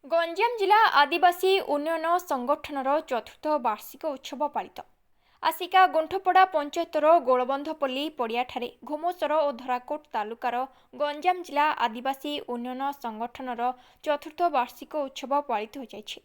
गंजाम जिला आदिवासी उन्नयन संगठनर चतुर्थ वार्षिक उत्सव पालित आसिका गुंठपड़ा पंचायतर गोलबंधपल्ली पड़ियाठारे घुमसर और धराकोट तालुकार गंजाम जिला आदिवासी उन्नयन संगठनर चतुर्थ वार्षिक उत्सव पालित हो जाइछि।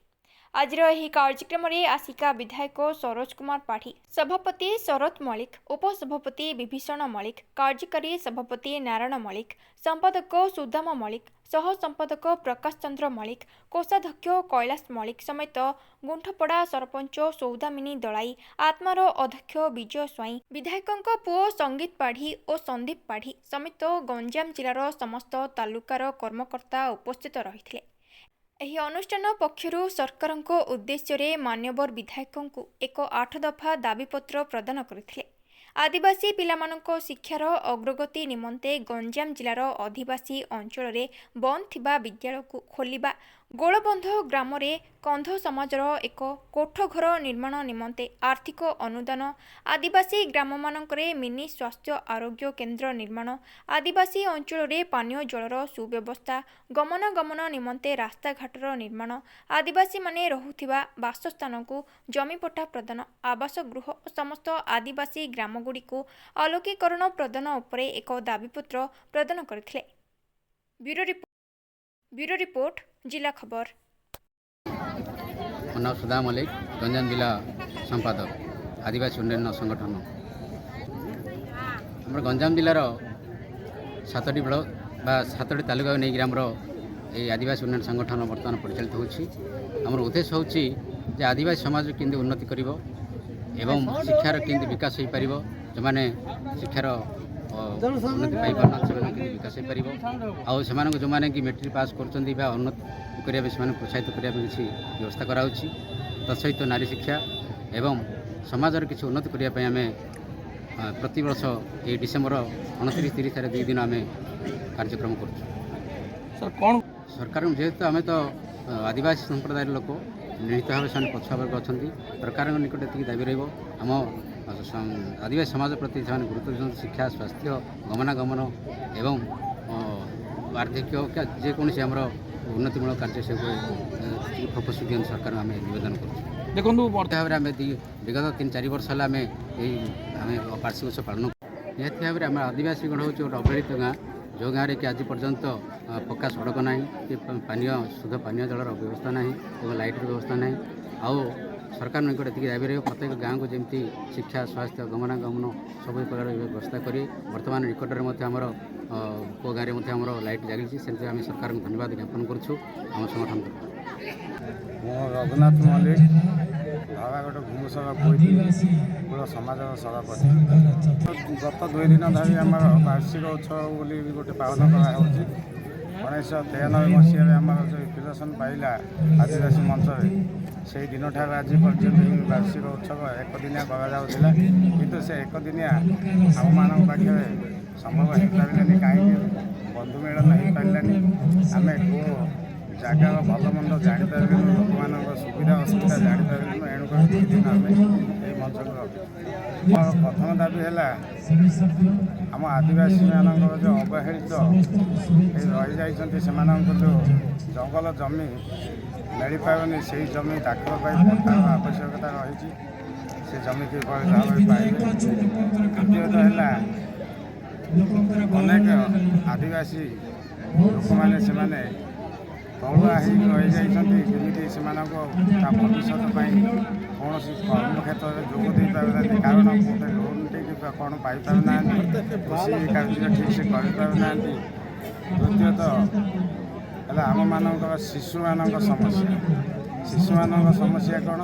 आजिर एही कार्यक्रम में आसिका विधायक सरोज कुमार पाठी, सभापति शरत मल्लिक, उपसभापति विभीषण मल्लिक, कार्यकारी सभापति नारायण मल्लिक, संपादक सुदाम मल्लिक, सह संपादक प्रकाश चंद्र मल्लिक, कोषाध्यक्ष कैलाश मल्लिक समेत गुंठपड़ा सरपंच सौदामिनी दलाई, आत्मार अध्यक्ष विजय स्वाई, विधायक पुओ संगीत पाढ़ी और संदीप पाढ़ी समेत गंजाम जिलार समस्त तालुकार कर्मकर्ता उपस्थित रही। ଏହି ଅନୁଷ୍ଠାନ ପକ୍ଷରୁ ସରକାରଙ୍କ ଉଦ୍ଦେଶ୍ୟରେ ମାନ୍ୟବର ବିଧାୟକଙ୍କୁ ଏକ 8 ଦଫା ଦାବିପତ୍ର ପ୍ରଦାନ କରିଥିଲେ। ଆଦିବାସୀ ପିଲାମାନଙ୍କ ଶିକ୍ଷାର ଅଗ୍ରଗତି ନିମନ୍ତେ ଗଞ୍ଜାମ ଜିଲ୍ଲାର ଅଧିବାସୀ ଅଞ୍ଚଳରେ ବନ୍ଦ ଥିବା ବିଦ୍ୟାଳୟକୁ ଖୋଲିବା, ଗୋଳବନ୍ଧ ଗ୍ରାମରେ କନ୍ଧ ସମାଜର ଏକ କୋଠଘର ନିର୍ମାଣ ନିମନ୍ତେ ଆର୍ଥିକ ଅନୁଦାନ, ଆଦିବାସୀ ଗ୍ରାମମାନଙ୍କରେ ମିନି ସ୍ୱାସ୍ଥ୍ୟ ଆରୋଗ୍ୟ କେନ୍ଦ୍ର ନିର୍ମାଣ, ଆଦିବାସୀ ଅଞ୍ଚଳରେ ପାନୀୟ ଜଳର ସୁବ୍ୟବସ୍ଥା, ଗମନାଗମନ ନିମନ୍ତେ ରାସ୍ତାଘାଟର ନିର୍ମାଣ, ଆଦିବାସୀମାନେ ରହୁଥିବା ବାସସ୍ଥାନକୁ ଜମିପଟ୍ଟା ପ୍ରଦାନ, ଆବାସ ଗୃହ ଓ ସମସ୍ତ ଆଦିବାସୀ ଗ୍ରାମଗୁଡ଼ିକୁ ଆଲୋକୀକରଣ ପ୍ରଦାନ ଉପରେ ଏକ ଦାବିପତ୍ର ପ୍ରଦାନ କରିଥିଲେ। ब्यूरो रिपोर्ट जिला खबर। नाम सुदाम मल्लिक, गंजाम जिला संपादक आदिवासी उन्नयन संगठन। आम गंजाम जिलार 7टी ब्लक बा 7टी तालुका नहीं ग्रामर ये आदिवासी उन्नयन संगठन बर्तमान परिचालित होमर उद्देश्य हूँ जे आदिवासी समाज केंद्र उन्नति कर एवं शिक्षार केंद्र विकास हो पार जो मैंने शिक्षार उन्नति पाई पारना से विकास हो पार आउ से जो मैंने कि मेट्रिक पास करुँच उन्नति करने से प्रोत्साहित करने किसी व्यवस्था कराऊँ तत्सहित नारी शिक्षा एवं समाजर किसी उन्नति करने आम प्रति वर्ष ये डिसेम्बर 29-30 तारीख 2 दिन आम कार्यक्रम कर सरकार जेहेतु आम तो आदिवासी संप्रदाय लोक निहित भाव से पछुआ वर्ग अच्छा सरकार निकट ये दाबी रम आदिवासी समाज प्रति से गुरुत्व देते शिक्षा स्वास्थ्य गमनागमन एवं वार्धक्य जेकोसी आम उन्नतिमूलक कार्य से फोकस दिखाते सरकार आम नवेदन कर देखो भाव में विगत 3-4 वर्ष है आम वार्षिक उत्सव पालन निहती भाव में आम आदिवासी गण हूँ गोटे अवहेलित गाँ जो गाँव कि आज पर्यंत पक्का सड़क ना कि पानीय शुद्ध पानीय जलर व्यवस्था ना और लाइटर व्यवस्था ना आउ सरकार निकट ये दाबी रही प्रत्येक गाँव को जमी शिक्षा स्वास्थ्य गमनागमन सब प्रकार व्यवस्था करें। बर्तमान निकटने आमर को गाँव में आम लाइट जगह से आम सरकार को धन्यवाद ज्ञापन करूँ आम संगठन रघुनाथ मल्लिक धारागढ़ घुमसभा पूरा समाज सभापति गत 2 दिन धरी आम वार्षिक उत्सव बोली गोटे पालन कराऊँ 1993 मसीह आम जो एप्लिकेशन पाइला आदिवासी मंच से दिन ठार आज पर्यटन वार्षिक उत्सव 1 दिनिया कराला किंतु से 1 दिनिया आम मान पाखे संभव हो पारानी कहीं बंधु मिलन हो पारानी आम को जगार भल मंद जापर लोक मान सुविधा असुविधा जापर एणुक दिन आम ये मंच को प्रथम दाबी है आम आदिवासी मान जो अवहेलित रही जाती से जो जंगल जमी मिल पारनी से जमी दाखल तार आवश्यकता रही से जमी कि पाइबे। द्वितीयतः है अनेक आदिवासी लोक मैंने तलुआ रही जाती जमी से भविष्य कौन कर्म क्षेत्र में जोग दे पारना कारण गोटे लोन टे कौन पाई पारना कृषि कार्य ठीक से करना। द्वितीयतः है आम मान शिशु मान समस्या कौन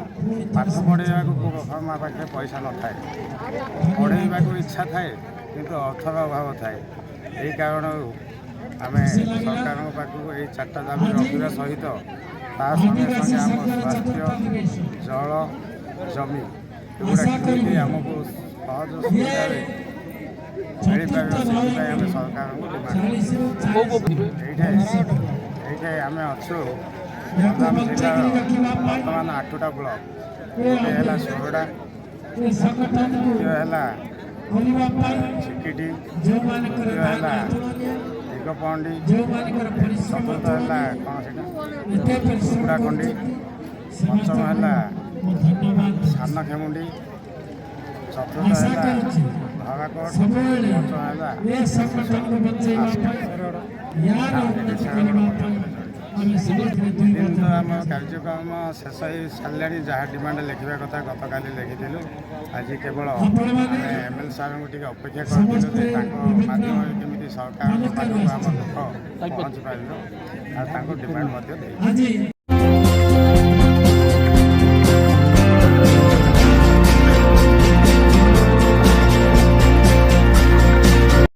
पाठ पढ़ा बापा माँ पाखे पैसा न थाए पढ़ेबा इच्छा थाए किंतु अर्थर अभाव थाए यही कारण आम सरकार पाखक ये 4टा दाबी रखा सहित संगे संगे आम स्वास्थ्य जल जमी एगुड़ा केमी आमको सहज सुविधा मिल पार से आम सरकार ये आम अच्छु गंजाम जिलार बर्तमान 8टा ब्लक गोटे है सोरडा द्वितीय है चिकिटी तृतीय है ଦିଗପହଣ୍ଡି, ଚତୁର୍ଥ ହେଲା କ'ଣ ସେଇଟା କୁକୁଡ଼ାଖଣ୍ଡି, ପଞ୍ଚମ ହେଲା ସାନ ଖେମୁଣ୍ଡି, ଚତୁର୍ଥ ହେଲା ଧରାକୋଟ, ପଞ୍ଚମ ହେଲା ତ ଆମ କାର୍ଯ୍ୟକ୍ରମ ଶେଷ ହେଇ ସାରିଲାଣି। ଯାହା ଡିମାଣ୍ଡ ଲେଖିବା କଥା ଗତକାଲି ଲେଖିଥିଲୁ। ଆଜି କେବଳ ଆମେ ML ସାର୍ଙ୍କୁ ଟିକେ ଅପେକ୍ଷା କରିଥିଲୁ ଯେ ତାଙ୍କ ମାଧ୍ୟମରେ କେମିତି ସରକାରଙ୍କ ପାଖକୁ ଆମ ଦୁଃଖ ପହଞ୍ଚି ପାରିଲୁ ଆଉ ତାଙ୍କ ଡିମାଣ୍ଡ ମଧ୍ୟ ଦେଇଛୁ।